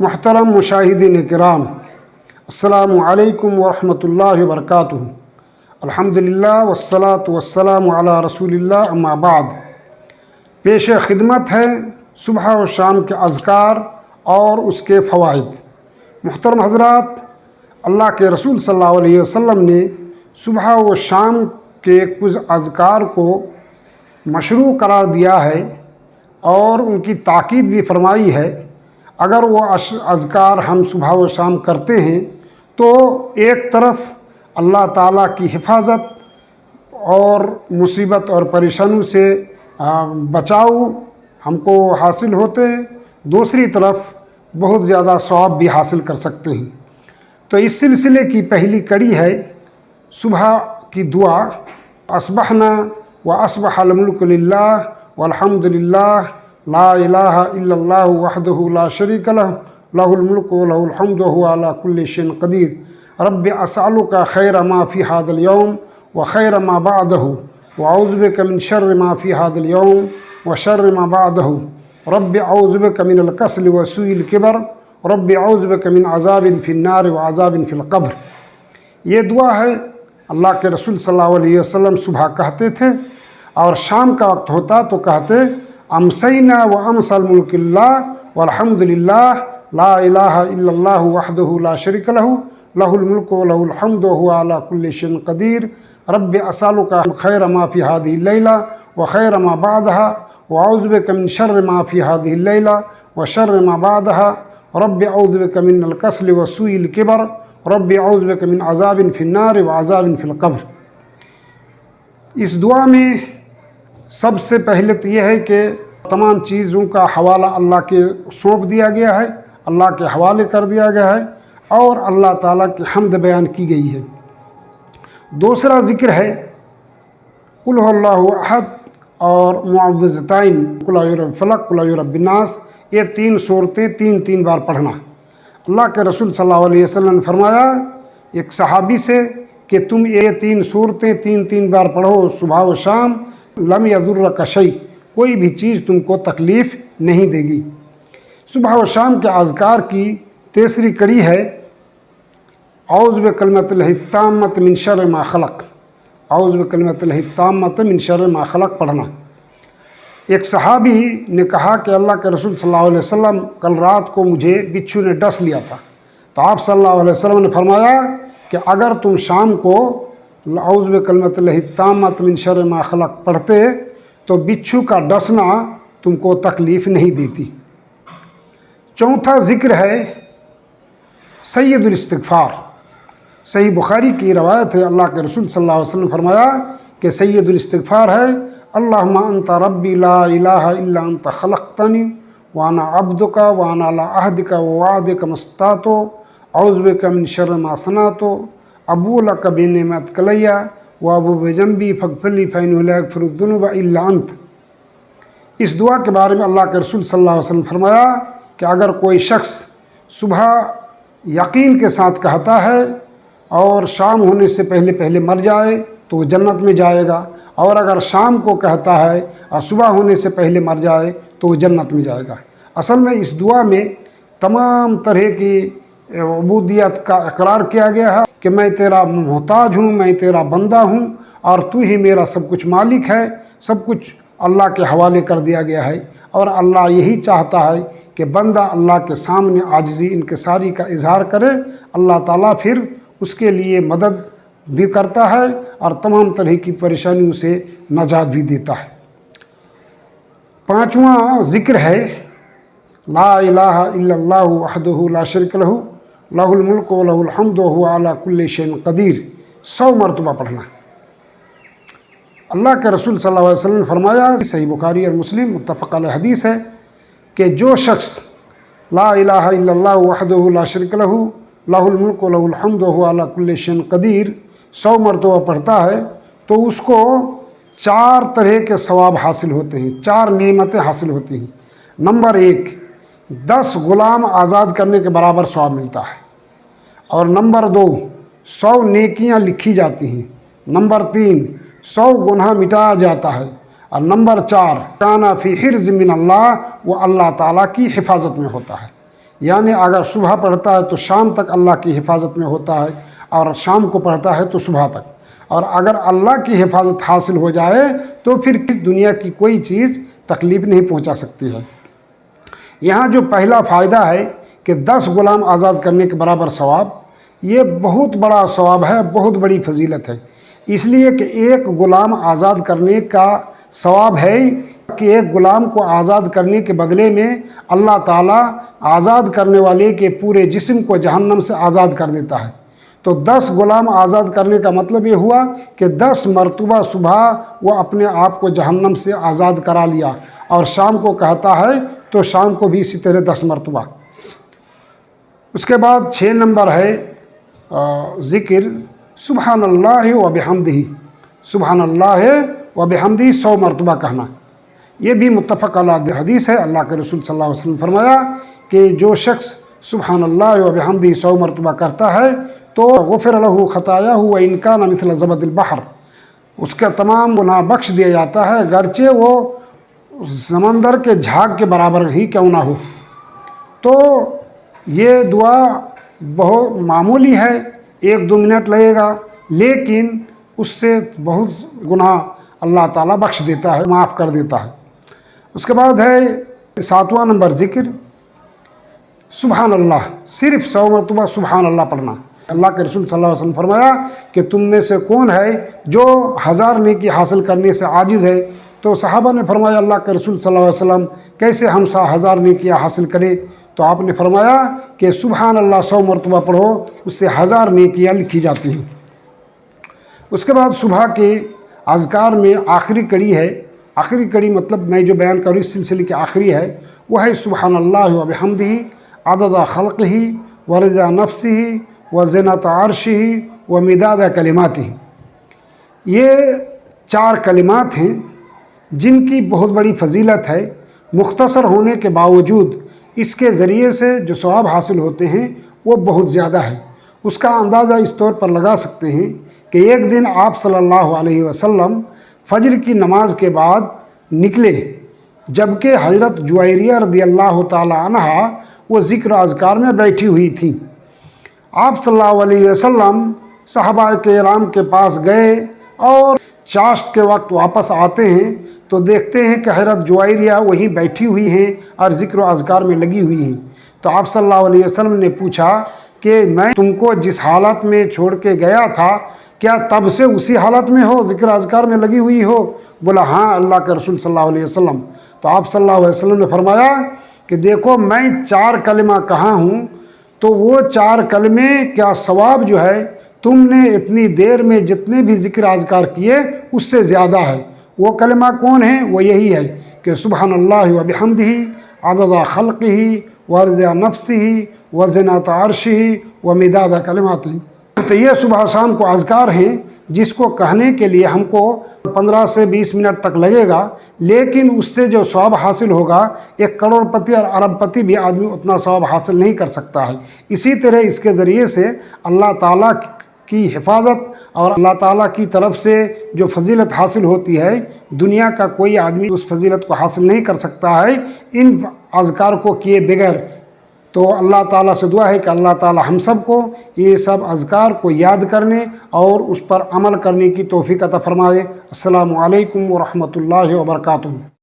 محترم مشاہدین کرام، السلام علیکم ورحمۃ اللہ وبرکاتہ۔ الحمدللہ والصلاة والسلام علی رسول اللہ، اما بعد۔ پیش خدمت ہے صبح و شام کے اذکار اور اس کے فوائد۔ محترم حضرات، اللہ کے رسول صلی اللہ علیہ وسلم نے صبح و شام کے کچھ اذکار کو مشروع قرار دیا ہے اور ان کی تاکید بھی فرمائی ہے۔ اگر وہ اذکار ہم صبح و شام کرتے ہیں تو ایک طرف اللہ تعالیٰ کی حفاظت اور مصیبت اور پریشانیوں سے بچاؤ ہم کو حاصل ہوتے ہیں، دوسری طرف بہت زیادہ ثواب بھی حاصل کر سکتے ہیں۔ تو اس سلسلے کی پہلی کڑی ہے صبح کی دعا، اصبحنا واصبح الملک للہ والحمد للہ لا الہ الا اللہ وحدہ لا شریک لہ لہ الملک ولہ الحمد وہو علی کل شیء قدیر۔ رب اسألک خیر ما فی ھذا اليوم وخیر ما بعدہ واعوذ بک من شر ما فی ھذا اليوم وشر ما بعدہ۔ رب اعوذ بک من الکسل وسوء الکبر، رب اعوذ بک من عذاب فی النار وعذاب فی القبر۔ یہ دعا ہے اللہ کے رسول صلی اللہ علیہ وسلم صبح کہتے تھے، اور شام کا وقت ہوتا تو کہتے امسینا وامسی الملک للہ والحمد للہ لا الہ الا اللہ وحدہ لا شریک لہ لہ الملک ولہ الحمد وہو علی کل شیء قدیر۔ رب اسألک خیر ما فی ھذہ اللیلہ وخیر ما بعدہا واعوذ بک من شر ما فی ھذہ اللیلہ وشر ما بعدہا۔ رب اعوذ بک من الکسل وسوء الکبر، رب اعوذ بک من عذاب فی النار وعذاب فی القبر۔ اس دعا میں سب سے پہلے تو یہ ہے کہ تمام چیزوں کا حوالہ اللہ کے سونپ دیا گیا ہے، اللہ کے حوالے کر دیا گیا ہے اور اللہ تعالیٰ کی حمد بیان کی گئی ہے۔ دوسرا ذکر ہے قل ھو اللہ احد اور معوذتین، قل اعوذ برب الفلق، قل اعوذ برب الناس، یہ تین صورتیں تین بار پڑھنا۔ اللہ کے رسول صلی اللہ علیہ وسلم نے فرمایا ایک صحابی سے کہ تم یہ تین صورتیں تین بار پڑھو صبح و شام، لم یضرک شیء، کوئی بھی چیز تم کو تکلیف نہیں دے گی۔ صبح و شام کے اذکار کی تیسری کڑی ہے اعوذ بکلمۃ اللہ التامۃ من شر ما خلق، اعوذ بکلمۃ اللہ التامۃ من شر ما خلق پڑھنا۔ ایک صحابی نے کہا کہ اللہ کے رسول صلی اللہ علیہ وسلم کل رات کو مجھے بچھو نے ڈس لیا تھا، تو آپ صلی اللہ علیہ وسلم نے فرمایا کہ اگر تم شام کو اعوذ بکلمۃ اللہ التامۃ من شر ما خلق پڑھتے تو بچھو کا ڈسنا تم کو تکلیف نہیں دیتی۔ چوتھا ذکر ہے سید الاستغفار۔ صحیح بخاری کی روایت ہے، اللہ کے رسول صلی اللہ علیہ وسلم نے فرمایا کہ سید الاستغفار ہے اللہم انت ربی لا الہ الا انت خلقتنی وانا عبدک وانا علی عہدک ووعدک ما استطعت، اعوذ بک من شر ما صنعت، ابوء لک بنعمتک علی وابوء بذنبی فاغفر لی فانہ لا یغفر الذنوب الا انت۔ اس دعا کے بارے میں اللہ کے رسول صلی اللہ علیہ وسلم نے فرمایا کہ اگر کوئی شخص صبح یقین کے ساتھ کہتا ہے اور شام ہونے سے پہلے مر جائے تو وہ جنت میں جائے گا، اور اگر شام کو کہتا ہے اور صبح ہونے سے پہلے مر جائے تو وہ جنت میں جائے گا۔ اصل میں اس دعا میں تمام طرح کی عبودیت کا اقرار کیا گیا ہے کہ میں تیرا محتاج ہوں، میں تیرا بندہ ہوں اور تو ہی میرا سب کچھ مالک ہے، سب کچھ اللہ کے حوالے کر دیا گیا ہے، اور اللہ یہی چاہتا ہے کہ بندہ اللہ کے سامنے عاجزی انکساری کا اظہار کرے، اللہ تعالیٰ پھر اس کے لیے مدد بھی کرتا ہے اور تمام طرح کی پریشانیوں سے نجات بھی دیتا ہے۔ پانچواں ذکر ہے لا الہ الا اللہ وحدہ لا شریک لہ لہ الملک ولہ الحمد وہو علی کل شیء قدیر، 100 مرتبہ پڑھنا۔ اللہ کے رسول صلی اللہ علیہ وسلم نے فرمایا، صحیح بخاری اور مسلم متفق علیہ حدیث ہے کہ جو شخص لا الہ الا اللہ وحدہ لا شریک لہ لہ الملک ولہ الحمد وہو علی کل شیء قدیر 100 مرتبہ پڑھتا ہے تو اس کو 4 طرح کے ثواب حاصل ہوتے ہیں، 4 نعمتیں حاصل ہوتی ہیں۔ نمبر 1، 10 غلام آزاد کرنے کے برابر ثواب ملتا ہے، اور نمبر 2، 100 نیکیاں لکھی جاتی ہیں۔ نمبر 3، 100 گناہ مٹایا جاتا ہے، اور نمبر 4، کانا فی حرز من اللہ، وہ اللہ تعالیٰ کی حفاظت میں ہوتا ہے۔ یعنی اگر صبح پڑھتا ہے تو شام تک اللہ کی حفاظت میں ہوتا ہے، اور شام کو پڑھتا ہے تو صبح تک، اور اگر اللہ کی حفاظت حاصل ہو جائے تو پھر کس دنیا کی کوئی چیز تکلیف نہیں پہنچا سکتی ہے۔ یہاں جو پہلا فائدہ ہے کہ 10 غلام آزاد کرنے کے برابر ثواب، یہ بہت بڑا ثواب ہے، بہت بڑی فضیلت ہے، اس لیے کہ ایک غلام آزاد کرنے کا ثواب ہے کہ ایک غلام کو آزاد کرنے کے بدلے میں اللہ تعالیٰ آزاد کرنے والے کے پورے جسم کو جہنم سے آزاد کر دیتا ہے۔ تو 10 غلام آزاد کرنے کا مطلب یہ ہوا کہ 10 مرتبہ صبح وہ اپنے آپ کو جہنم سے آزاد کرا لیا، اور شام کو کہتا ہے تو شام کو بھی اسی طرح 10 مرتبہ۔ اس کے بعد 6 نمبر ہے ذکر سبحان اللہ و بحمدہ، سبحان اللہ و بحمدہ 100 مرتبہ کہنا۔ یہ بھی متفق علیہ حدیث ہے، اللہ کے رسول صلی اللہ علیہ وسلم فرمایا کہ جو شخص سبحان اللہ و بحمدہ 100 مرتبہ کرتا ہے تو غفر لہ خطایاہ وان کان مثل زبد البحر، اس کا تمام گناہ بخش دیا جاتا ہے، گرچہ وہ سمندر کے جھاگ کے برابر ہی کیوں نہ ہو۔ تو یہ دعا بہت معمولی ہے، 1-2 منٹ لگے گا، لیکن اس سے بہت گناہ اللہ تعالیٰ بخش دیتا ہے، معاف کر دیتا ہے۔ اس کے بعد ہے 7واں نمبر ذکر سبحان اللہ، صرف 100 مرتبہ سبحان اللہ پڑھنا۔ اللہ کے رسول صلی اللہ علیہ وسلم فرمایا کہ تم میں سے کون ہے جو 1000 نیکی حاصل کرنے سے عاجز ہے؟ تو صحابہ نے فرمایا اللہ کے رسول صلی اللہ علیہ وسلم کیسے ہم 1000 نیکیاں حاصل کریں؟ تو آپ نے فرمایا کہ سبحان اللہ 100 مرتبہ پڑھو، اس سے 1000 نیکیاں لکھی جاتی ہیں۔ اس کے بعد صبح کے اذکار میں آخری کڑی ہے، آخری کڑی مطلب میں جو بیان کروں اس سلسلے کی آخری ہے، وہ ہے سبحان اللہ و بحمدہ عدد خلقہ و رضا نفسہ و زینت عرشہ و مداد کلماتہ۔ یہ 4 کلمات ہیں جن کی بہت بڑی فضیلت ہے، مختصر ہونے کے باوجود اس کے ذریعے سے جو ثواب حاصل ہوتے ہیں وہ بہت زیادہ ہے۔ اس کا اندازہ اس طور پر لگا سکتے ہیں کہ ایک دن آپ صلی اللہ علیہ وسلم فجر کی نماز کے بعد نکلے، جبکہ حضرت جویریہ رضی اللہ تعالی عنہ وہ ذکر و اذکار میں بیٹھی ہوئی تھیں۔ آپ صلی اللہ علیہ وسلم صحابہ کرام کے پاس گئے اور چاشت کے وقت واپس آتے ہیں تو دیکھتے ہیں کہ حضرت جویریہ وہیں بیٹھی ہوئی ہیں اور ذکر و اذکار میں لگی ہوئی ہیں۔ تو آپ صلی اللہ علیہ وسلم نے پوچھا کہ میں تم کو جس حالت میں چھوڑ کے گیا تھا کیا تب سے اسی حالت میں ہو، ذکر و اذکار میں لگی ہوئی ہو؟ بولا ہاں اللہ کے رسول صلی اللہ علیہ وسلم۔ تو آپ صلی اللہ علیہ وسلم نے فرمایا کہ دیکھو میں 4 کلمہ کہا ہوں تو وہ 4 کلمے کیا ثواب جو ہے تم نے اتنی دیر میں جتنے بھی ذکر اذکار کیے اس سے زیادہ ہے۔ وہ کلمہ کون ہے؟ وہ یہی ہے کہ سبحان اللہ و بحمدہ عدد خلقہ و رضا نفسہ و زینت عرشہ و مداد کلماتہ۔ تو یہ صبح شام کو اذکار ہیں جس کو کہنے کے لیے ہم کو 15 سے 20 منٹ تک لگے گا، لیکن اس سے جو ثواب حاصل ہوگا 1 کروڑ پتی اور ارب پتی بھی آدمی اتنا ثواب حاصل نہیں کر سکتا ہے۔ اسی طرح اس کے ذریعے سے اللہ تعالیٰ کی حفاظت اور اللہ تعالیٰ کی طرف سے جو فضیلت حاصل ہوتی ہے، دنیا کا کوئی آدمی اس فضیلت کو حاصل نہیں کر سکتا ہے ان اذکار کو کیے بغیر۔ تو اللہ تعالیٰ سے دعا ہے کہ اللہ تعالیٰ ہم سب کو یہ سب اذکار کو یاد کرنے اور اس پر عمل کرنے کی توفیق عطا فرمائے۔ السلام علیکم ورحمۃ اللہ وبرکاتہ۔